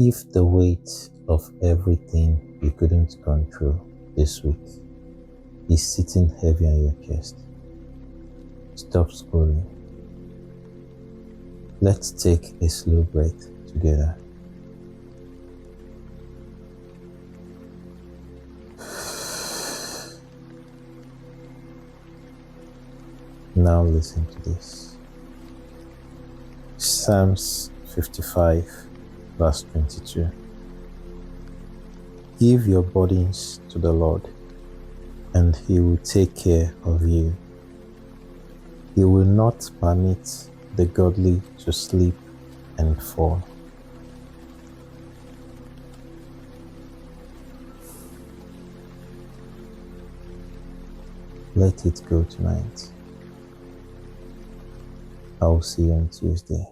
If the weight of everything you couldn't control this week is sitting heavy on your chest, stop scrolling. Let's take a slow breath together. Now listen to this. Psalms 55, verse 22. Give your burdens to the Lord, and He will take care of you. He will not permit the godly to sleep and fall. Let it go tonight. I'll see you on Tuesday.